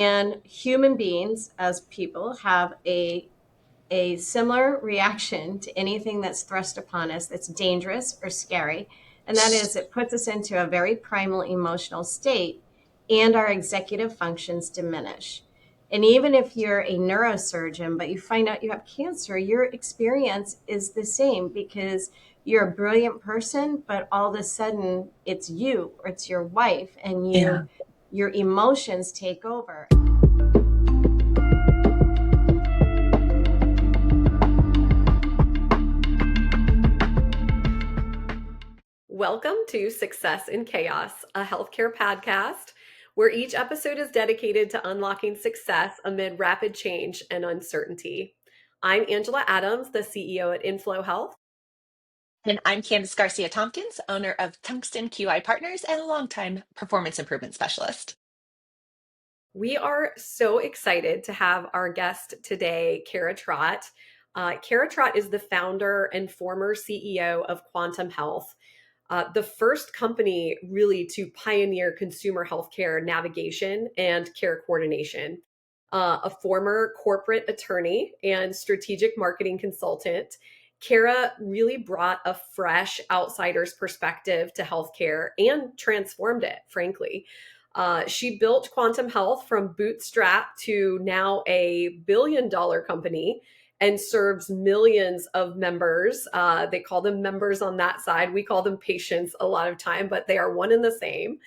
And human beings, as people, have a similar reaction to anything that's thrust upon us that's dangerous or scary. And that is, it puts us into a very primal emotional state, and our executive functions diminish. And even if you're a neurosurgeon, but you find out you have cancer, your experience is the same because you're a brilliant person, but all of a sudden it's you or it's your wife, and Yeah. your emotions take over. Welcome to Success in Chaos, a healthcare podcast where each episode is dedicated to unlocking success amid rapid change and uncertainty. I'm Angela Adams, the CEO at Inflow Health. And I'm Kandice Garcia Tompkins, owner of Tungsten QI Partners and a longtime performance improvement specialist. We are so excited to have our guest today, Kara Trott. Kara Trott is the founder and former CEO of Quantum Health, the first company really to pioneer consumer healthcare navigation and care coordination. A former corporate attorney and strategic marketing consultant, Kara really brought a fresh outsider's perspective to healthcare and transformed it, frankly. She built Quantum Health from bootstrap to now a $1 billion company and serves millions of members. They call them members on that side. We call them patients a lot of time, but they are one and the same.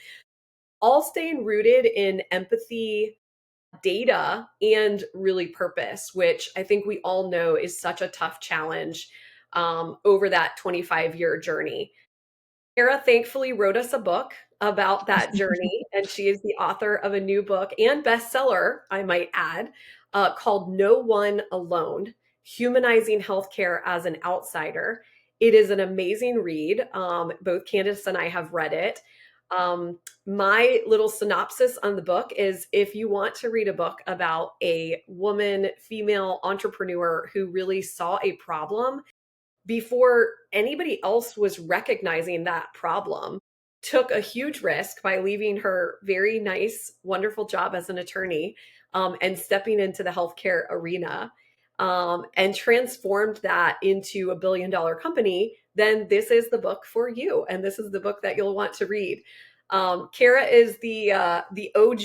All staying rooted in empathy, data, and really purpose, which I think we all know is such a tough challenge over that 25-year journey. Kara thankfully wrote us a book about that journey, and she is the author of a new book and bestseller, I might add, called No One Alone: Humanizing Healthcare as an Outsider. It is an amazing read. Both Kandice and I have read it. My little synopsis on the book is, if you want to read a book about a woman, female entrepreneur who really saw a problem before anybody else was recognizing that problem, took a huge risk by leaving her very nice, wonderful job as an attorney, and stepping into the healthcare arena, and transformed that into a $1 billion company, then this is the book for you. And this is the book that you'll want to read. Kara is the OG,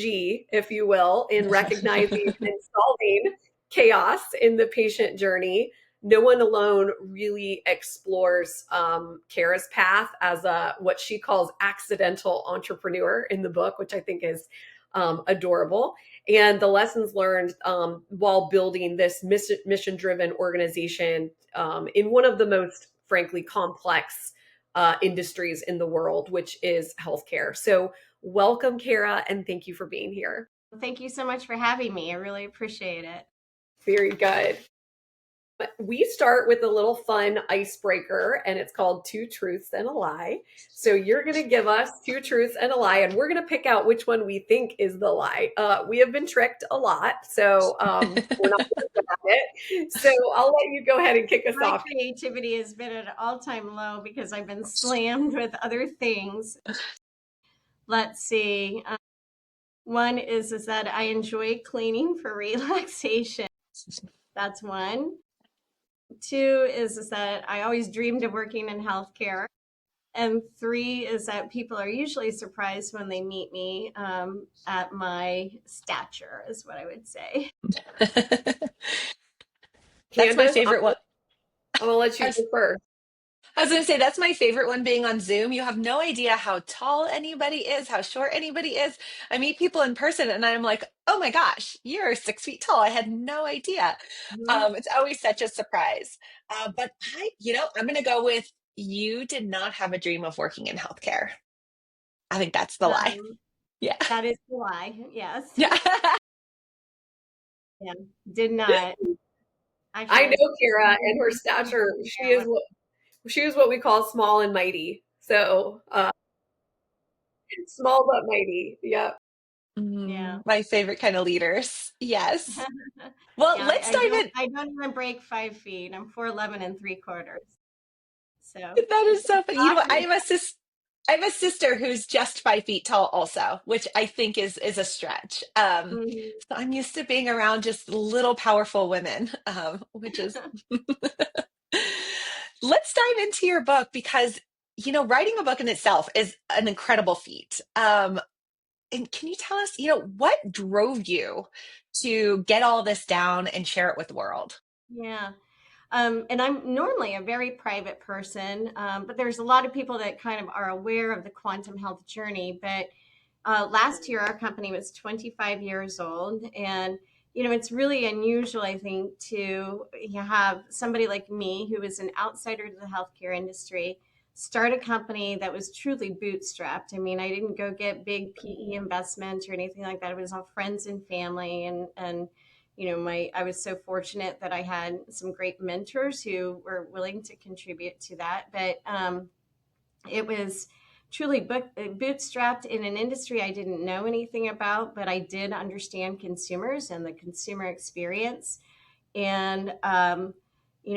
if you will, in recognizing and solving chaos in the patient journey. No One Alone really explores Kara's path as a what she calls accidental entrepreneur in the book, which I think is adorable, and the lessons learned while building this mission-driven organization in one of the most, frankly, complex industries in the world, which is healthcare. So welcome, Kara, and thank you for being here. Thank you so much for having me. I really appreciate it. Very good. We start with a little fun icebreaker, and it's called Two Truths and a Lie. So you're going to give us two truths and a lie, and we're going to pick out which one we think is the lie. We have been tricked a lot, so we're not good at it. So I'll let you go ahead and kick us My off. creativity has been at an all-time low because I've been slammed with other things. Let's see. One is that I enjoy cleaning for relaxation. That's one. Two is that I always dreamed of working in healthcare. And three is that people are usually surprised when they meet me at my stature, is what I would say. That's my Kandice, favorite one. I'm going to let I you was, go first. I was going to say, that's my favorite one being on Zoom. You have no idea how tall anybody is, how short anybody is. I meet people in person and I'm like, oh my gosh, you're 6 feet tall. I had no idea. Mhm. It's always such a surprise. But I'm going to go with you did not have a dream of working in healthcare. I think that's the lie. Um, Yeah. that is the lie. Yes. Yeah. Yeah. Did not. I Actually, I was know Kara and her stature. She is what we call small and mighty. So small but mighty. Yep. yeah. My favorite kind of leaders. Yes. Well, Yeah, let's dive in. I don't even break 5 feet. I'm 4'11 and 3/4. So That is so funny. You know what? awkward. I have a sister who's just 5 feet tall, also, which I think is a stretch. Mhm. So I'm used to being around just little powerful women, which is. Let's dive into your book because writing a book in itself is an incredible feat. And can you tell us, what drove you to get all this down and share it with the world? Yeah. And I'm normally a very private person, but there's a lot of people that kind of are aware of the quantum health journey. But last year, our company was 25 years old. And, it's really unusual, I think, to have somebody like me, who is an outsider to the healthcare industry, start a company that was truly bootstrapped. I mean, I didn't go get big PE investment or anything like that. It was all friends and family. And I was so fortunate that I had some great mentors who were willing to contribute to that. But it was truly bootstrapped in an industry I didn't know anything about, but I did understand consumers and the consumer experience. And,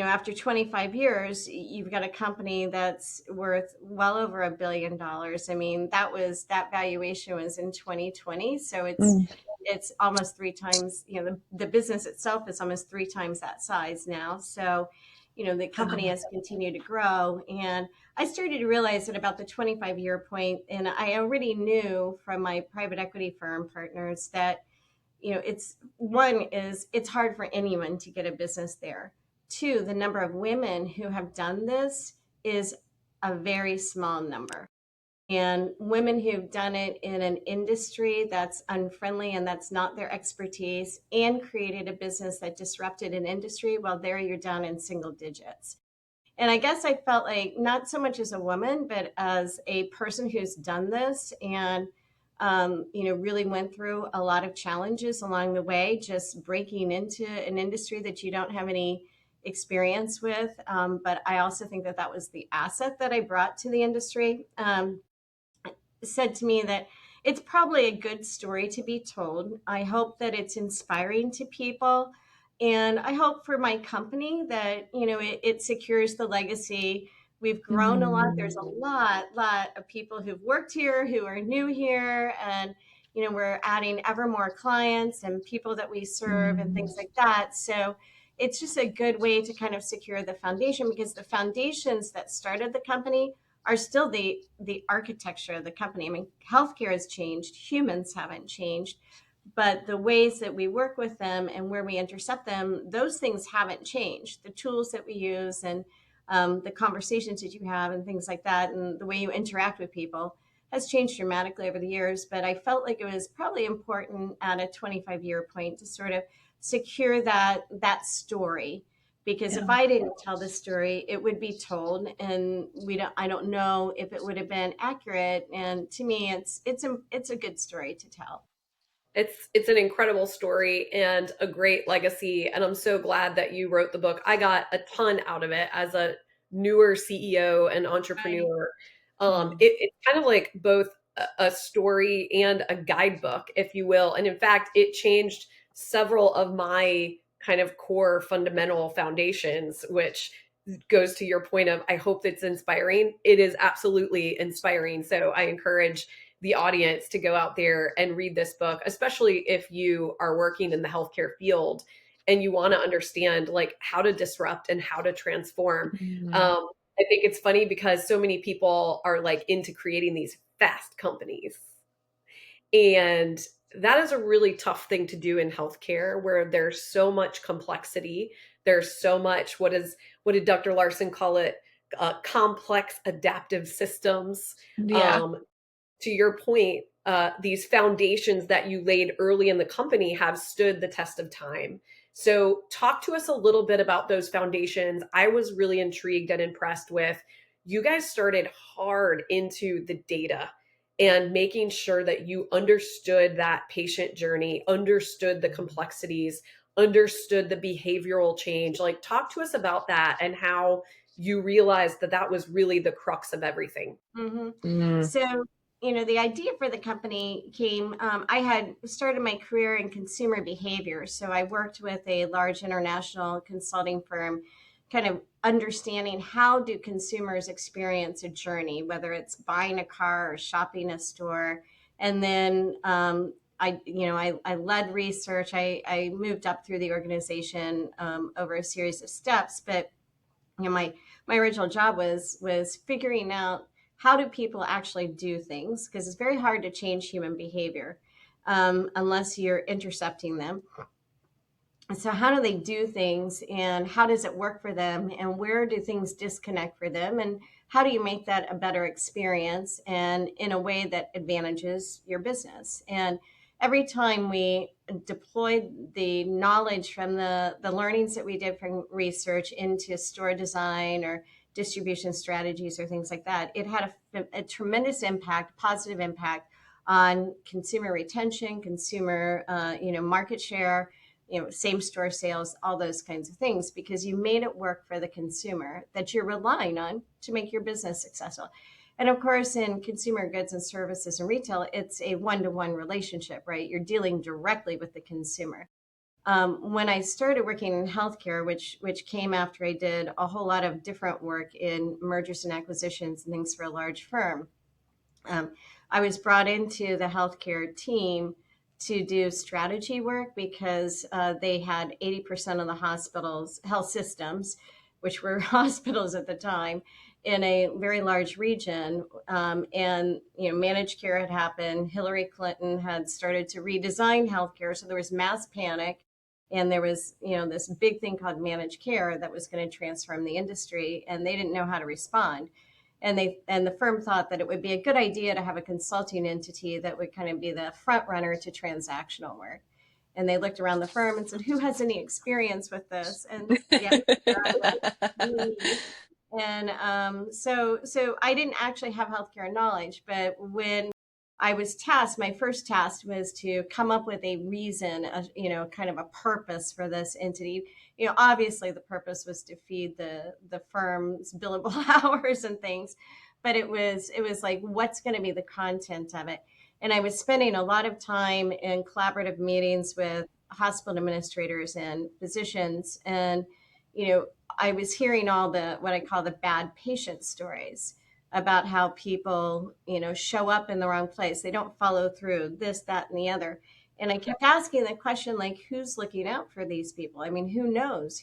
after 25 years, you've got a company that's worth well over $1 billion. I mean, that valuation was in 2020. So Mm. it's almost three times, the business itself is almost three times that size now. So, the company Wow. has continued to grow. And I started to realize at about the 25-year point, and I already knew from my private equity firm partners that, it's hard for anyone to get a business there. Two, the number of women who have done this is a very small number. And women who've done it in an industry that's unfriendly and that's not their expertise and created a business that disrupted an industry, well, there you're down in single digits. And I guess I felt like, not so much as a woman, but as a person who's done this and, really went through a lot of challenges along the way, just breaking into an industry that you don't have any experience with. But I also think that that was the asset that I brought to the industry. Said to me that it's probably a good story to be told. I hope that it's inspiring to people. And I hope for my company that, it secures the legacy. We've grown a lot. There's a lot of people who've worked here, who are new here. And, we're adding ever more clients and people that we serve and Mm. things like that. So it's just a good way to kind of secure the foundation, because the foundations that started the company are still the architecture of the company. I mean, healthcare has changed, humans haven't changed, but the ways that we work with them and where we intercept them, those things haven't changed. The tools that we use and the conversations that you have and things like that, and the way you interact with people has changed dramatically over the years. But I felt like it was probably important at a 25-year point to sort of secure that story, because if Yeah. I didn't tell the story, it would be told, and I don't know if it would have been accurate. And to me, it's a good story to tell. It's an incredible story and a great legacy, and I'm so glad that you wrote the book. I got a ton out of it as a newer CEO and Right. entrepreneur. Mm. It's kind of like both a story and a guidebook, if you will. And in fact, it changed several of my kind of core fundamental foundations, which goes to your point of, I hope it's inspiring. It is absolutely inspiring. So I encourage the audience to go out there and read this book, especially if you are working in the healthcare field and you want to understand like how to disrupt and how to transform. Mm. Um, I think it's funny because so many people are like into creating these fast companies. And that is a really tough thing to do in healthcare where there's so much complexity. There's so much, what did Dr. Larson call it? Complex adaptive systems. Yeah. Um, to your point, these foundations that you laid early in the company have stood the test of time. So, talk to us a little bit about those foundations. I was really intrigued and impressed with you guys started hard into the data and making sure that you understood that patient journey, understood the complexities, understood the behavioral change. Like, talk to us about that and how you realized that that was really the crux of everything. Hmm. Mm. So, the idea for the company came, I had started my career in consumer behavior. So I worked with a large international consulting firm kind of understanding how do consumers experience a journey, whether it's buying a car or shopping a store. And then I led research. I moved up through the organization over a series of steps, but my original job was figuring out how do people actually do things, because it's very hard to change human behavior unless you're intercepting them. So how do they do things, and how does it work for them, and where do things disconnect for them, and how do you make that a better experience and in a way that advantages your business? And every time we deployed the knowledge from the learnings that we did from research into store design or distribution strategies or things like that, it had a tremendous impact, positive impact on consumer retention, consumer market share, same store sales, all those kinds of things, because you made it work for the consumer that you're relying on to make your business successful. And of course, in consumer goods and services and retail, it's a one-to-one relationship, right? You're dealing directly with the consumer. When I started working in healthcare, which came after I did a whole lot of different work in mergers and acquisitions and things for a large firm, I was brought into the healthcare team to do strategy work because they had 80% of the hospitals, health systems, which were hospitals at the time, in a very large region. And managed care had happened. Hillary Clinton had started to redesign healthcare, so there was mass panic, and there was this big thing called managed care that was going to transform the industry, and they didn't know how to respond. And the firm thought that it would be a good idea to have a consulting entity that would kind of be the front runner to transactional work. And they looked around the firm and said, "Who has any experience with this?" And yeah, me. And so I didn't actually have healthcare knowledge, but when I was tasked, my first task was to come up with a reason, kind of a purpose for this entity. Obviously the purpose was to feed the firm's billable hours and things, but it was like, what's going to be the content of it? And I was spending a lot of time in collaborative meetings with hospital administrators and physicians, and I was hearing all the what I call the bad patient stories about how people show up in the wrong place, they don't follow through, this, that, and the other. And I kept asking the question, like, who's looking out for these people? I mean, who knows?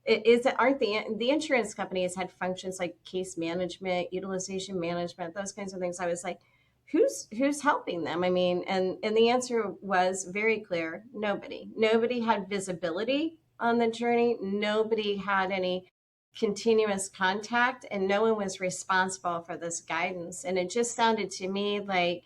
Aren't the insurance companies had functions like case management, utilization management, those kinds of things. I was like, who's helping them? I mean, and the answer was very clear: nobody had visibility on the journey, nobody had any continuous contact, and no one was responsible for this guidance. And it just sounded to me like,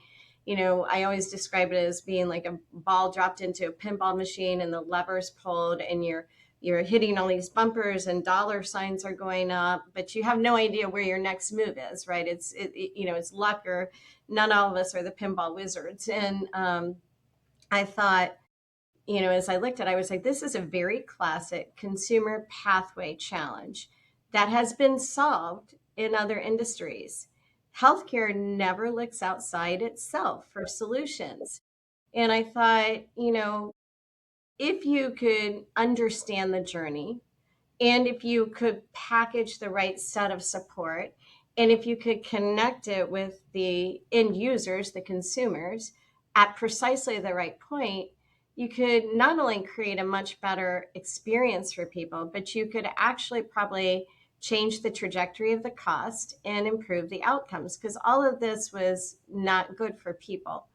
I always describe it as being like a ball dropped into a pinball machine and the levers pulled, and you're hitting all these bumpers and dollar signs are going up, but you have no idea where your next move is, right? It's luck, or none of us are the pinball wizards. And I thought, as I looked at it, I was like, this is a very classic consumer pathway challenge that has been solved in other industries. Healthcare never looks outside itself for solutions. And I thought, if you could understand the journey, and if you could package the right set of support, and if you could connect it with the end users, the consumers, at precisely the right point, you could not only create a much better experience for people, but you could actually probably change the trajectory of the cost and improve the outcomes, because all of this was not good for people.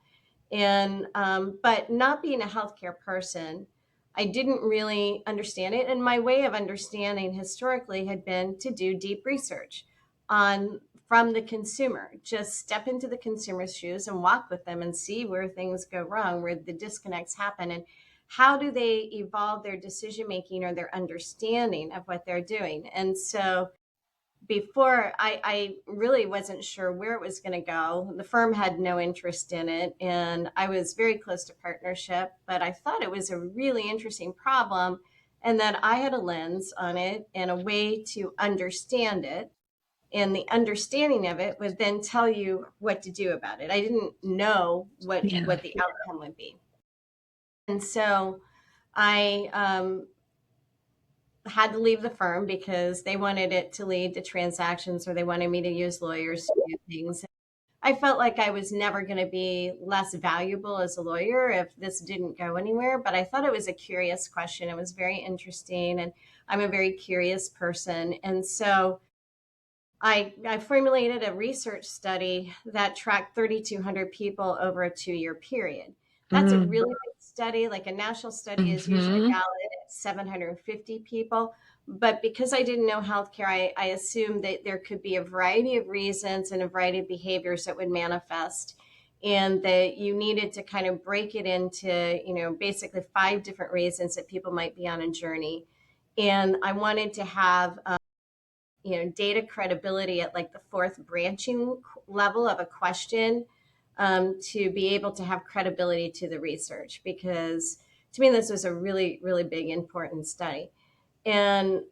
And but not being a healthcare person, I didn't really understand it. And my way of understanding historically had been to do deep research on from the consumer. Just step into the consumer's shoes and walk with them and see where things go wrong, where the disconnects happen, and how do they evolve their decision making or their understanding of what they're doing. And so before, I really wasn't sure where it was going to go. The firm had no interest in it, and I was very close to partnership, but I thought it was a really interesting problem, and that I had a lens on it and a way to understand it. And the understanding of it would then tell you what to do about it. I didn't know Yeah. what the outcome would be. And so I had to leave the firm because they wanted it to lead to transactions, or they wanted me to use lawyers to do things. I felt like I was never going to be less valuable as a lawyer if this didn't go anywhere. But I thought it was a curious question. It was very interesting. And I'm a very curious person. And so I formulated a research study that tracked 3,200 people over a 2-year period. That's a Mm. really big study. Like a national study is usually Hmm. valid at 750 people. But because I didn't know healthcare, I assumed that there could be a variety of reasons and a variety of behaviors that would manifest, and that you needed to kind of break it into, basically 5 different reasons that people might be on a journey. And I wanted to have data credibility at like the fourth branching level of a question, to be able to have credibility to the research, because to me this was a really really big important study. And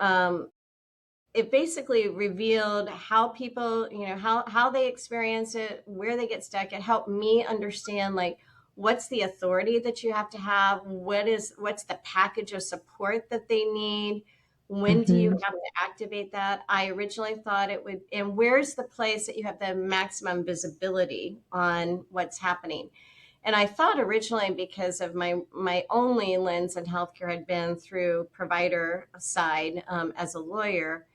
it basically revealed how people, how they experience it, where they get stuck. It helped me understand, like, what's the authority that you have to have, what's the package of support that they need, when do you Hmm. have to activate that. I originally thought it would, and where's the place that you have the maximum visibility on what's happening. And I thought originally, because of my only lens in healthcare had been through provider side, as a lawyer,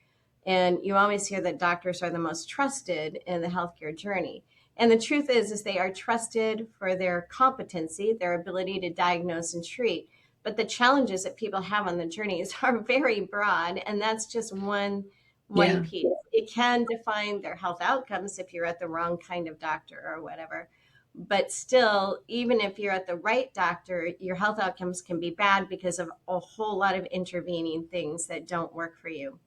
and you always hear that doctors are the most trusted in the healthcare journey. And the truth is they are trusted for their competency, their ability to diagnose and treat. But the challenges that people have on the journeys are very broad, and that's just one Yeah. piece. It can define their health outcomes if you're at the wrong kind of doctor or whatever. But still, even if you're at the right doctor, your health outcomes can be bad because of a whole lot of intervening things that don't work for you.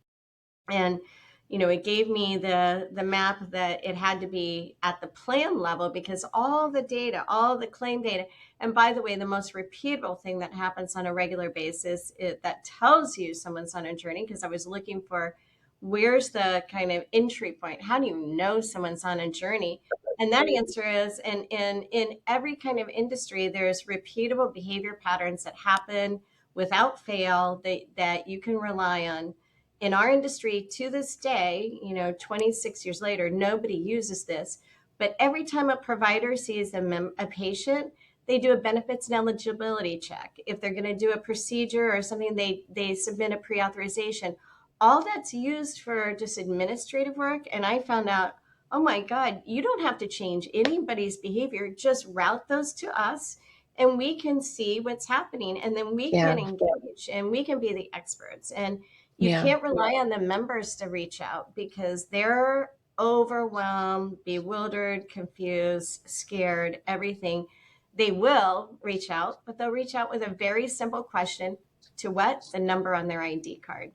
And it gave me the map that it had to be at the plan level, because all the data, all the claim data, and by the way, the most repeatable thing that happens on a regular basis, that tells you someone's on a journey, because I was looking for where's the kind of entry point, how do you know someone's on a journey. And that answer is, in every kind of industry, there's repeatable behavior patterns that happen without fail, that you can rely on. In our industry to this day, 26 years later, nobody uses this. But every time a provider sees a patient, they do a benefits and eligibility check. If they're going to do a procedure or something, they submit a pre-authorization. All that's used for just administrative work. And I found out, oh my God, you don't have to change anybody's behavior. Just route those to us, and we can see what's happening. And then we Yeah. can engage and we can be the experts. And you Yeah. can't rely on the members to reach out, because they're overwhelmed, bewildered, confused, scared, everything. They will reach out, but they'll reach out with a very simple question: to what? The number on their ID card.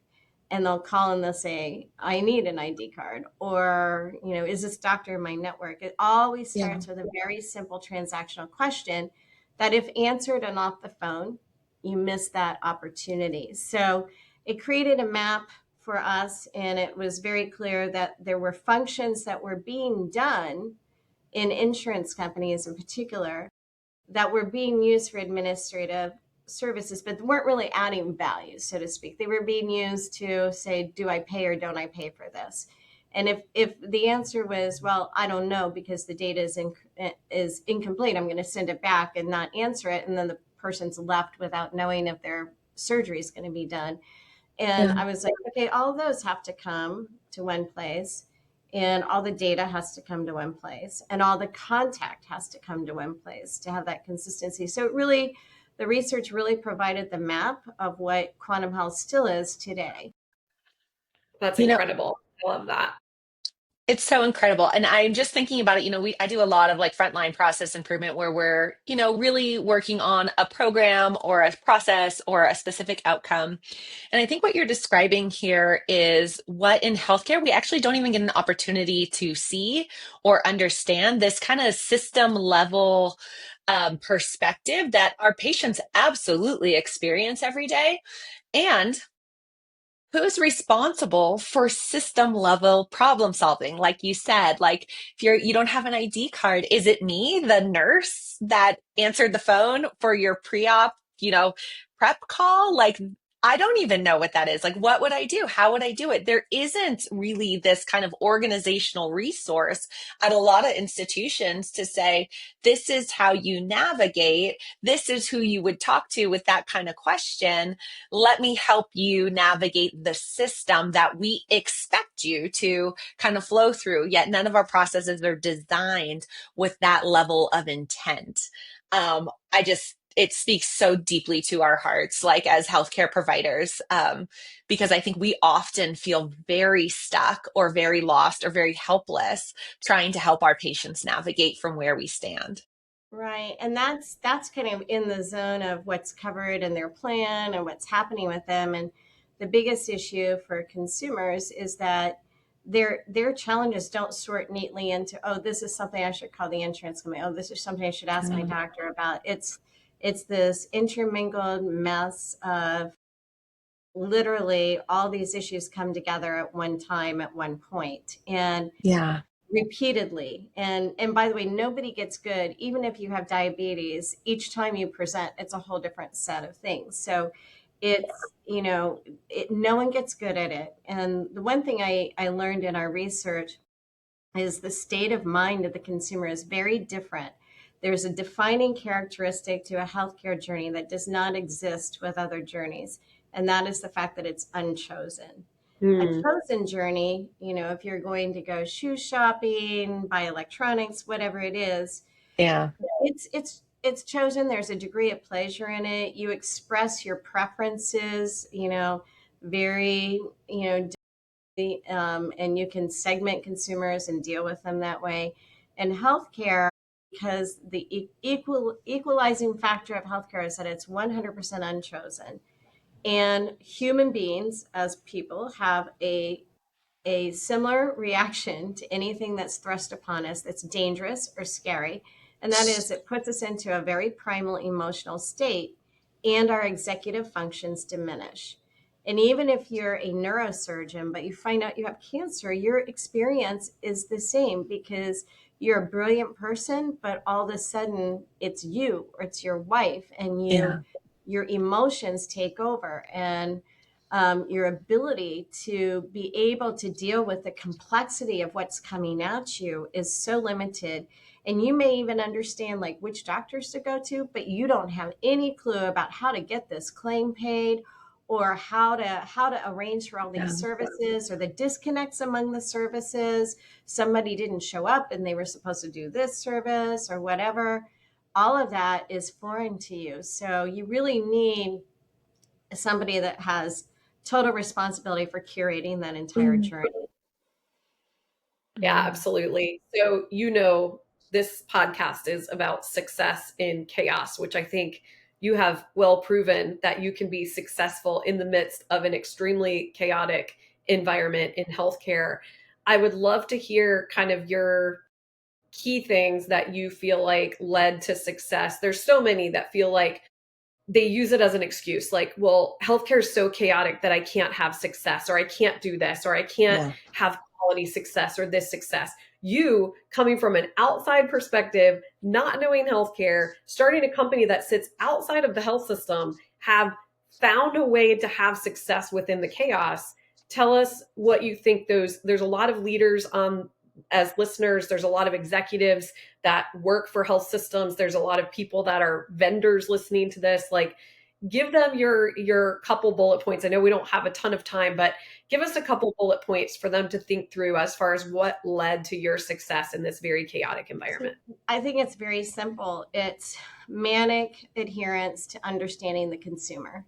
And they'll call and they'll say, I need an ID card. Or, is this doctor in my network? It always Yeah. starts with a very simple transactional question that, if answered and off the phone, you miss that opportunity. So it created a map for us, and it was very clear that there were functions that were being done in insurance companies in particular, that were being used for administrative services, but weren't really adding value, so to speak. They were being used to say, do I pay or don't I pay for this? And if the answer was, well, I don't know because the data is incomplete, I'm going to send it back and not answer it, and then the person's left without knowing if their surgery is going to be done. And Yeah. I was like, okay, all of those have to come to one place, and all the data has to come to one place, and all the contact has to come to one place to have that consistency. So the research really provided the map of what quantum health still is today. That's You know, incredible. I love that. it's so incredible. And I'm just thinking about it, I do a lot of like frontline process improvement where we're, really working on a program or a process or a specific outcome. And I think what you're describing here is what in healthcare we actually don't even get an opportunity to see or understand, this kind of system level perspective that our patients absolutely experience every day. And who's responsible for system level problem solving? Like you said, like if you don't have an ID card, is it me, the nurse that answered the phone for your pre-op, prep call? Like I don't even know what that is. Like, what would I do? How would I do it? There isn't really this kind of organizational resource at a lot of institutions to say, this is how you navigate. This is who you would talk to with that kind of question. Let me help you navigate the system that we expect you to kind of flow through. Yet none of our processes are designed with that level of intent. It speaks so deeply to our hearts, like as healthcare providers, because I think we often feel very stuck or very lost or very helpless trying to help our patients navigate from where we stand. Right. And that's kind of in the zone of what's covered in their plan and what's happening with them. And the biggest issue for consumers is that their challenges don't sort neatly into, oh, this is something I should call the insurance company. Oh, this is something I should ask my doctor about. It's this intermingled mess of literally all these issues come together at one time at one point. And Yeah. repeatedly, and by the way, nobody gets good even if you have diabetes. Each time you present, it's a whole different set of things. So it's, no one gets good at it. And the one thing I learned in our research is the state of mind of the consumer is very different. There's a defining characteristic to a healthcare journey that does not exist with other journeys, and that is the fact that it's unchosen. A Hmm. chosen journey, if you're going to go shoe shopping, buy electronics, whatever it is, Yeah. it's chosen. There's a degree of pleasure in it. You express your preferences, very, and you can segment consumers and deal with them that way. And healthcare, because the equalizing factor of healthcare is that it's 100% unchosen. And human beings, as people, have a similar reaction to anything that's thrust upon us that's dangerous or scary. And that is, it puts us into a very primal emotional state, and our executive functions diminish. And even if you're a neurosurgeon, but you find out you have cancer, your experience is the same because you're a brilliant person, but all of a sudden it's you or it's your wife, and Yeah. your emotions take over. And your ability to be able to deal with the complexity of what's coming at you is so limited. And you may even understand like which doctors to go to, but you don't have any clue about how to get this claim paid, or how to arrange for all Yeah. these services, or the disconnects among the services. Somebody didn't show up and they were supposed to do this service or whatever. All of that is foreign to you. So you really need somebody that has total responsibility for curating that entire Mm. journey. Yeah, Mm. absolutely. So, this podcast is about success in chaos, which I think you have well proven that you can be successful in the midst of an extremely chaotic environment in healthcare. I would love to hear kind of your key things that you feel like led to success. There's so many that feel like they use it as an excuse, like, well, healthcare is so chaotic that I can't have success, or I can't do this, or I can't Yeah. have quality success or this success. You, coming from an outside perspective, not knowing healthcare, starting a company that sits outside of the health system, have found a way to have success within the chaos. Tell us what you think. There's a lot of leaders as listeners, there's a lot of executives that work for health systems. There's a lot of people that are vendors listening to this. Like, give them your couple bullet points. I know we don't have a ton of time, but give us a couple bullet points for them to think through as far as what led to your success in this very chaotic environment. I think it's very simple. It's manic adherence to understanding the consumer.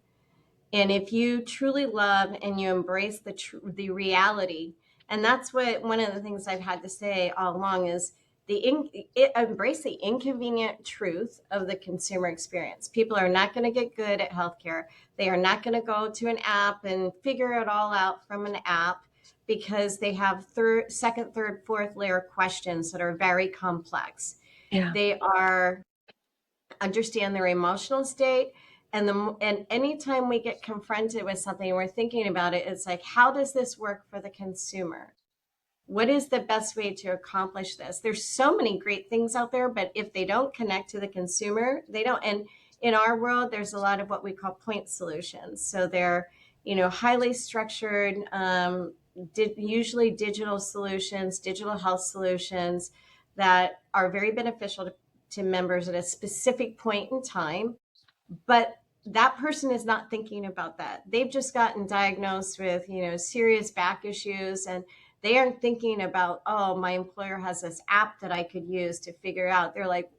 And if you truly love and you embrace the reality, and that's what one of the things I've had to say all along is embrace the inconvenient truth of the consumer experience. People are not going to get good at healthcare. They are not going to go to an app and figure it all out from an app, because they have second, third, fourth layer questions that are very complex. Yeah. They are understand their emotional state, and anytime we get confronted with something and we're thinking about it, it's like, how does this work for the consumer? What is the best way to accomplish this? There's so many great things out there, but if they don't connect to the consumer, they don't. And in our world, there's a lot of what we call point solutions. So they're, highly structured, usually digital solutions, digital health solutions that are very beneficial to members at a specific point in time. But that person is not thinking about that. They've just gotten diagnosed with, serious back issues, and they aren't thinking about, oh, my employer has this app that I could use to figure out. They're like,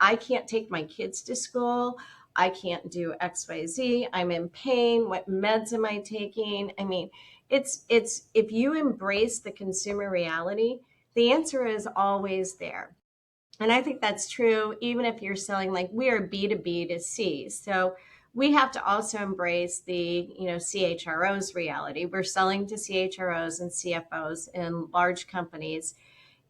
I can't take my kids to school. I can't do XYZ. I'm in pain. What meds am I taking? I mean, it's if you embrace the consumer reality, the answer is always there. And I think that's true even if you're selling, like we are B2B to C. So we have to also embrace the, CHRO's reality. We're selling to CHROs and CFOs in large companies.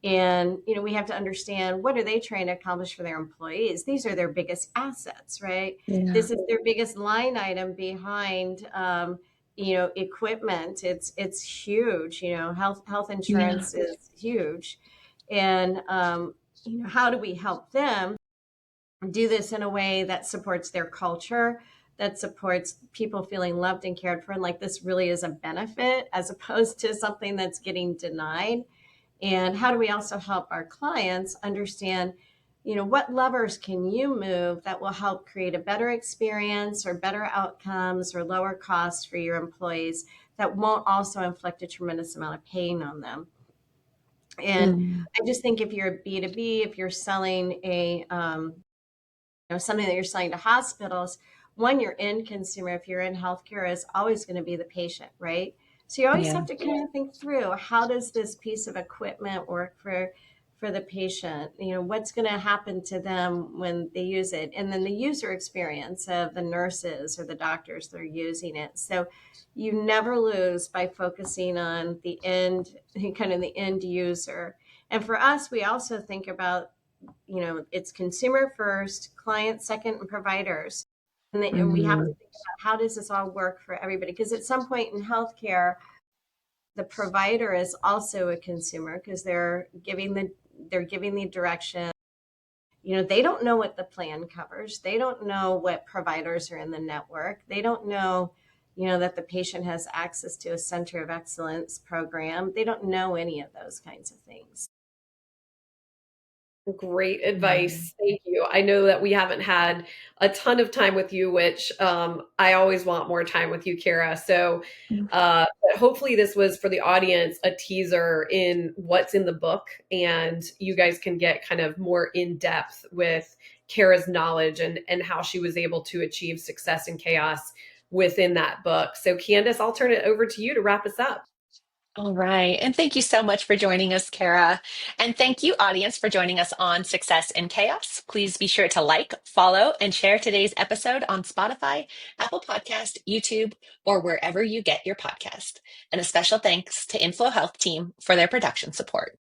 And, we have to understand, what are they trying to accomplish for their employees? These are their biggest assets, right? Yeah. This is their biggest line item behind, equipment. It's huge. Health Yeah. insurance is huge. And, how do we help them do this in a way that supports their culture, that supports people feeling loved and cared for, and like this really is a benefit as opposed to something that's getting denied? And how do we also help our clients understand, what levers can you move that will help create a better experience or better outcomes or lower costs for your employees that won't also inflict a tremendous amount of pain on them? And Mm. I just think if you're a B2B, if you're selling something that you're selling to hospitals, one, your end consumer, if you're in healthcare, is always going to be the patient, right? So you always Yeah. have to kind of think through, how does this piece of equipment work for the patient? What's going to happen to them when they use it? And then the user experience of the nurses or the doctors that are using it. So you never lose by focusing on the end, kind of the end user. And for us, we also think about, it's consumer first, client second, and providers. And we have to Mm. think about, how does this all work for everybody? Because at some point in healthcare, the provider is also a consumer, because they're giving the direction. They don't know what the plan covers. They don't know what providers are in the network. They don't know, that the patient has access to a center of excellence program. They don't know any of those kinds of things. Great Mm. advice. Thank you. I know that we haven't had a ton of time with you, which I always want more time with you, Kara. So but hopefully this was for the audience a teaser in what's in the book, and you guys can get kind of more in depth with Kara's knowledge and how she was able to achieve success in chaos within that book. So Candice, I'll turn it over to you to wrap us up. All right. And thank you so much for joining us, Kara. And thank you, audience, for joining us on Success in Chaos. Please be sure to like, follow, and share today's episode on Spotify, Apple Podcast, YouTube, or wherever you get your podcast. And a special thanks to Inflow Health Team for their production support.